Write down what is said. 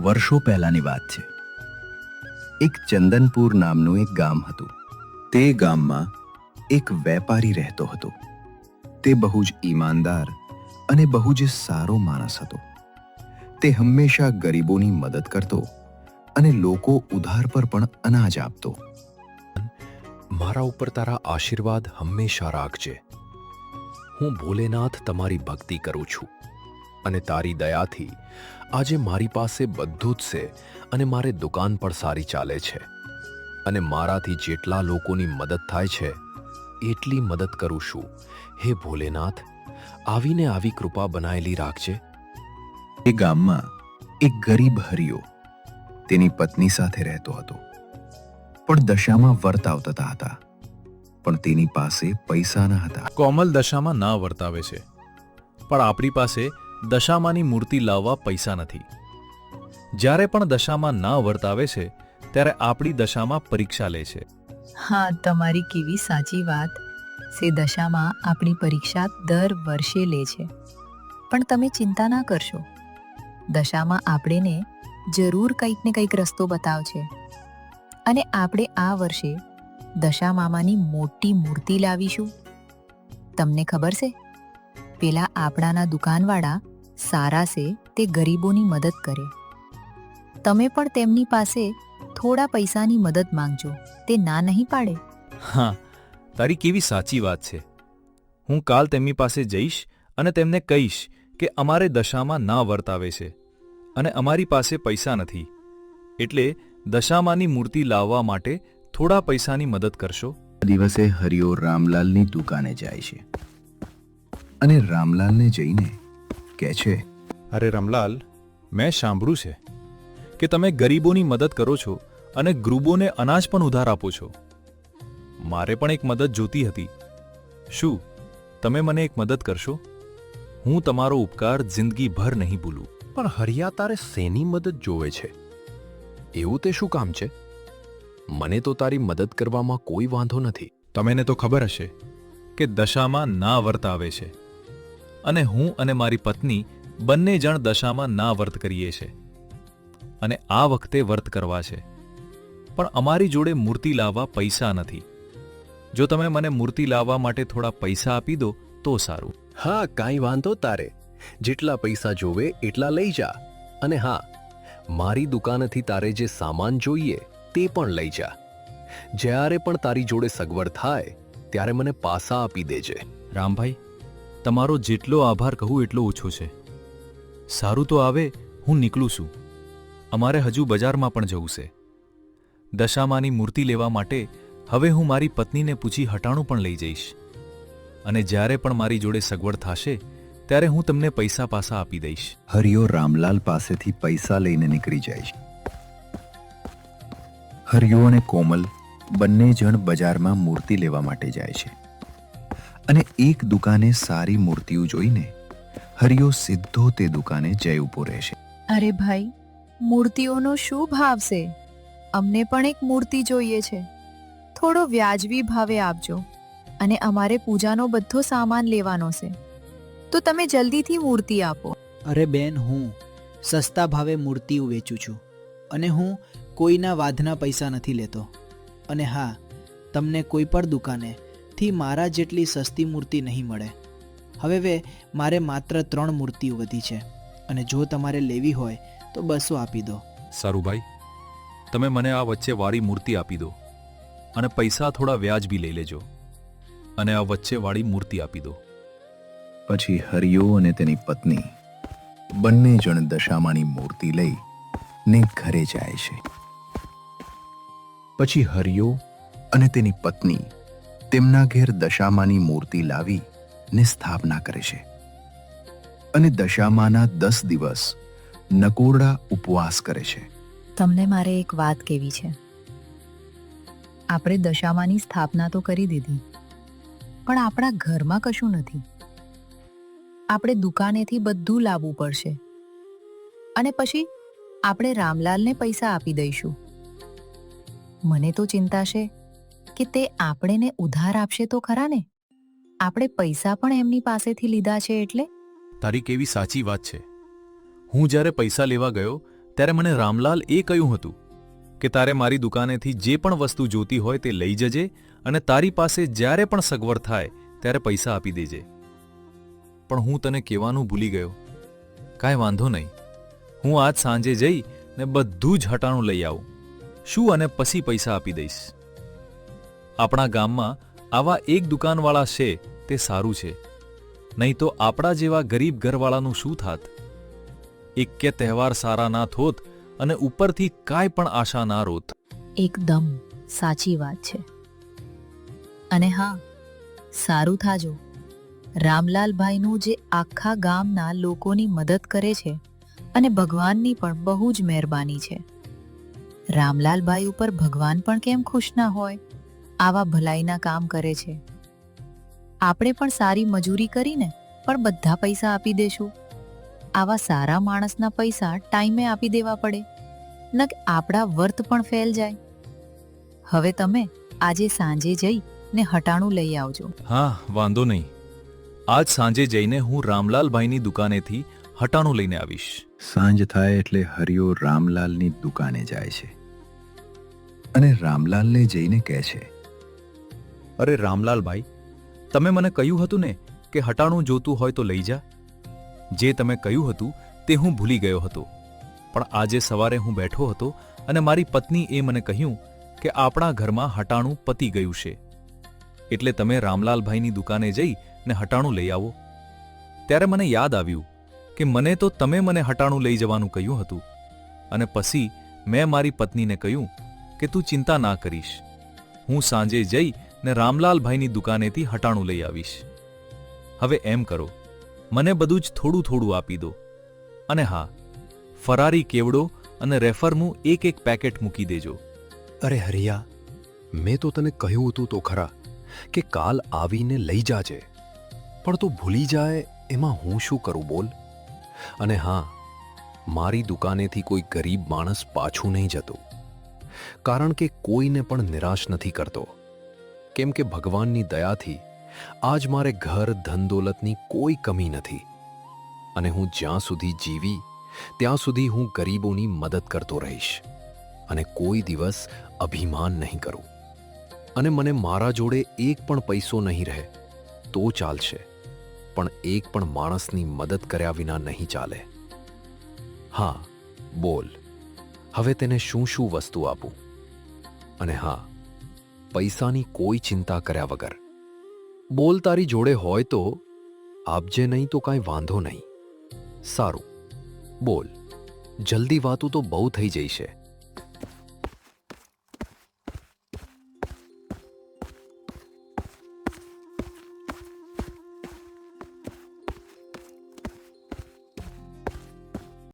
વર્ષો પહેલાની વાત છે. એક ચંદનપુર નામનું એક ગામ હતું. તે ગામમાં એક વેપારી રહેતો હતો. તે બહુ જ ઈમાનદાર અને બહુ જ સારો માણસ હતો. તે હંમેશા ગરીબોની મદદ કરતો અને લોકો ઉધાર પર પણ અનાજ આપતો. મારા ઉપર તારા આશીર્વાદ હંમેશા રાખજે. હું ભોલેનાથ તમારી ભક્તિ કરું છું અને તારી દયાથી આજે મારી પાસે બધું જ છે અને મારે દુકાન પણ સારી ચાલે છે અને મારાથી જેટલા લોકોની મદદ થાય છે એટલી મદદ કરું છું. હે ભોલેનાથ, આવીને આવી કૃપા બનાયેલી રાખજે. એ ગામમાં એક ગરીબ હરિયો તેની પત્ની સાથે રહેતો હતો. પણ દશામાં વર્તાવતા હતા, પણ તેની પાસે પૈસા ન હતા. કોમલ દશામાં ના વર્તાવે છે, પણ આપણી પાસે દશામાની મૂર્તિ લાવવા પૈસા નથી. જ્યારે પણ દશામાં ના વર્તાવે છે ત્યારે આપણી દશામાં પરીક્ષા લે છે. હા, તમારી કેવી સાચી વાત. સે દશામાં આપણી પરીક્ષા દર વર્ષે લે છે. પણ તમે ચિંતા ના કરશો, દશામાં આપણને જરૂર કંઈક ને કંઈક રસ્તો બતાવશે અને આપણે આ વર્ષે દશા મામાની મોટી મૂર્તિ લાવીશું. તમને ખબર છે, પેલા આપણાના દુકાનવાળા સારા છે, તે ગરીબોની મદદ કરે. તમે પણ તેમની પાસે થોડા પૈસાની મદદ માંગજો, તે ના નહીં પાડે. હા, તારી કેવી સાચી વાત છે. હું કાલ તેમની પાસે જઈશ અને તેમને કહીશ કે અમારે દશામાં ના વર્તાવે છે અને અમારી પાસે પૈસા નથી, એટલે દશામાની મૂર્તિ લાવવા માટે થોડા પૈસાની મદદ કરશો. દિવસે હરિયો રામલાલની દુકાને જાય છે અને રામલાલને જઈને કહે છે, અરે રામલાલ, મેં સાંભળ્યું છે કે તમે ગરીબોની મદદ કરો છો અને ગરીબોને અનાજ પણ ઉધાર આપો છો. મારે પણ એક મદદ જોતી હતી. શું તમે મને એક મદદ કરશો? હું તમારો ઉપકાર જિંદગીભર નહીં ભૂલું. પણ હરિયા, તારે શેની મદદ જોવે છે? એવું તે શું કામ છે? મને તો તારી મદદ કરવામાં કોઈ વાંધો નથી. તમને તો ખબર હશે કે દશામાં ના વર્તાવે છે અને હું અને મારી પત્ની બંને જણ દશામાં ના વર્ત કરીએ છે અને આ વખતે વર્ત કરવા છે, પણ અમારી જોડે મૂર્તિ લાવવા પૈસા નથી. જો તમે મને મૂર્તિ લાવવા માટે થોડા પૈસા આપી દો તો સારું. હા, કાંઈ વાંધો તારે. જેટલા પૈસા જોવે એટલા લઈ જા. અને હા, મારી દુકાનેથી તારે જે સામાન જોઈએ તે પણ લઈ જા. જ્યારે પણ તારી જોડે સગવડ થાય ત્યારે મને પાસા આપી દેજે. રામભાઈ, તમારો જેટલો આભાર કહું એટલો ઓછો છે. સારું તો આવે, હું નીકળું છું. અમારે હજુ બજારમાં પણ જવું છે. દશામાની મૂર્તિ લેવા માટે હવે હું મારી પત્નીને પૂછી હટાણું પણ લઈ જઈશ અને જ્યારે પણ મારી જોડે સગવડ થશે ત્યારે હું તમને પૈસા પાસા આપી દઈશ. હરિયો રામલાલ પાસેથી પૈસા લઈને નીકળી જાય છે. હરિયો અને કોમલ બંને જણ બજારમાં મૂર્તિ લેવા માટે જાય છે અને એક દુકાને સારી મૂર્તિઓ જોઈને હરિયો સીધો તે દુકાને જઈ ઊભો રહેશે. અરે ભાઈ, મૂર્તિઓનો શું ભાવ છે? અમને પણ એક મૂર્તિ જોઈએ છે. થોડો વ્યાજબી ભાવે આપજો અને અમારે પૂજાનો બધો સામાન લેવાનો છે, તો તમે જલ્દીથી મૂર્તિ આપો. અરે બેન, હું સસ્તા ભાવે મૂર્તિઓ વેચું છું અને હું કોઈના વાધના પૈસા નથી લેતો. અને હા, તમને કોઈ પણ દુકાનેથી મારા જેટલી સસ્તી મૂર્તિ નહીં મળે. હવે મારે માત્ર 3 મૂર્તિઓ વધી છે અને જો તમારે લેવી હોય તો 200 આપી દો. સારું ભાઈ, તમે મને આ વચ્ચે વાળી મૂર્તિ આપી દો અને પૈસા થોડા વ્યાજબી લઈ લેજો અને આ વચ્ચે વાળી મૂર્તિ આપી દો. પછી હરિયો અને તેની પત્ની બંને જણ દશામાની મૂર્તિ લઈ ને ઘરે જાય છે. પછી હરિયો અને તેની પત્ની તેમના ઘેર દશામાની મૂર્તિ લાવી ને સ્થાપના કરે છે અને દશામાના 10 દિવસ નકોરડા ઉપવાસ કરે છે. તમને મારે એક વાત કહેવી છે. આપણે દશામાની સ્થાપના તો કરી દીધી, પણ આપણા ઘરમાં કશું નથી. આપણે દુકાનેથી બધું લાવવું પડશે અને પછી આપણે રામલાલને પૈસા આપી દઈશું. મને તો ચિંતા છે કે તે આપણને ઉધાર આપશે તો ખરા ને? આપણે પૈસા પણ એમની પાસેથી લીધા છે એટલે. તારી કેવી સાચી વાત છે. હું જ્યારે પૈસા લેવા ગયો ત્યારે મને રામલાલ એ કહ્યું હતું કે તારે મારી દુકાનેથી જે પણ વસ્તુ જોતી હોય તે લઈ જજે અને તારી પાસે જ્યારે પણ સગવડ થાય ત્યારે પૈસા આપી દેજે. પણ હું તને કહેવાનું ભૂલી ગયો. કાંઈ વાંધો નહીં, હું આજ સાંજે જઈ ને બધું જ હટાણું લઈ આવું શું અને પછી પૈસા આપી દઈશ. આપણા ગામમાં આવા એક દુકાનવાળા છે તે સારું છે, નહીં તો આપણા જેવા ગરીબ ઘરવાળાનું શું થાત? એક કે તહેવાર સારા ના થોત અને ઉપરથી કાંઈ પણ આશા ના રોત. એકદમ સાચી વાત છે. અને હા, સારું થાજો. રામલાલભાઈનું જે આખા ગામના લોકોની મદદ કરે છે અને ભગવાનની પણ બહુ જ મહેરબાની છે. રામલાલભાઈ ઉપર ભગવાન પણ કેમ ખુશ ના હોય? આવા ભલાઈના કામ કરે છે. આપણે પણ સારી મજૂરી કરીને પણ બધા પૈસા આપી દેશું. આવા સારા માણસના પૈસા ટાઈમે આપી દેવા પડે, ન કે આપણા વર્ત પણ ફેલ જાય. હવે તમે આજે સાંજે જઈ ને હટાણું લઈ આવજો. હા, વાંધો નહીં. આજ સાંજે જઈને હું રામલાલભાઈની દુકાનેથી હટાણું લઈને આવીશ. સાંજ થાય એટલે હરિયો રામલાલની દુકાને જાય છે અને રામલાલને જઈને કહે છે, અરે રામલાલભાઈ, તમે મને કહ્યું હતું ને કે હટાણું જોતું હોય તો લઈ જા. જે તમે કહ્યું હતું તે હું ભૂલી ગયો હતો, પણ આજે સવારે હું બેઠો હતો અને મારી પત્નીએ મને કહ્યું કે આપણા ઘરમાં હટાણું પતી ગયું છે, એટલે તમે રામલાલભાઈની દુકાને જઈ ને હટાણું લઈ આવો. ત્યારે મને યાદ આવ્યું કે મને તો તમે મને હટાણું લઈ જવાનું કહ્યું હતું, અને પછી મેં મારી પત્નીને કહ્યું કે તું ચિંતા ના કરીશ, હું સાંજે જઈ ને રામલાલભાઈની દુકાનેથી હટાણું લઈ આવીશ. હવે એમ કરો, મને બધું જ થોડું થોડું આપી દો, અને હા, ફરારી કેવડો અને રેફરનું એક એક પેકેટ મૂકી દેજો. અરે હરિયા, મેં તો તને કહ્યું હતું તો ખરા કે કાલ આવીને લઈ જાજે, પણ તું ભૂલી જાય એમાં હું શું કરું બોલ? અને હા, મારી દુકાનેથી કોઈ ગરીબ માણસ પાછું નહીં જતું, કારણ કે કોઈને પણ નિરાશ નથી કરતો. કેમ કે ભગવાનની દયાથી આજ મારે ઘર ધનદોલતની કોઈ કમી નથી, અને હું જ્યાં સુધી જીવી ત્યાં સુધી હું ગરીબોની મદદ કરતો રહીશ, અને કોઈ દિવસ અભિમાન નહીં કરું. અને મને મારા જોડે એક પણ પૈસો નહીં રહે તો ચાલશે, પણ એક પણ માણસની મદદ કર્યા વિના નહીં ચાલે. હા, બોલ, હવે તેને શું શું વસ્તુ આપું? અને હા, પૈસાની કોઈ ચિંતા કર્યા વગર. બોલ, તારી જોડે હોય તો આપજે, નહીં તો કાંઈ વાંધો નહીં. સારું, બોલ, જલ્દી વાતું તો બહુ થઈ જઈ છે.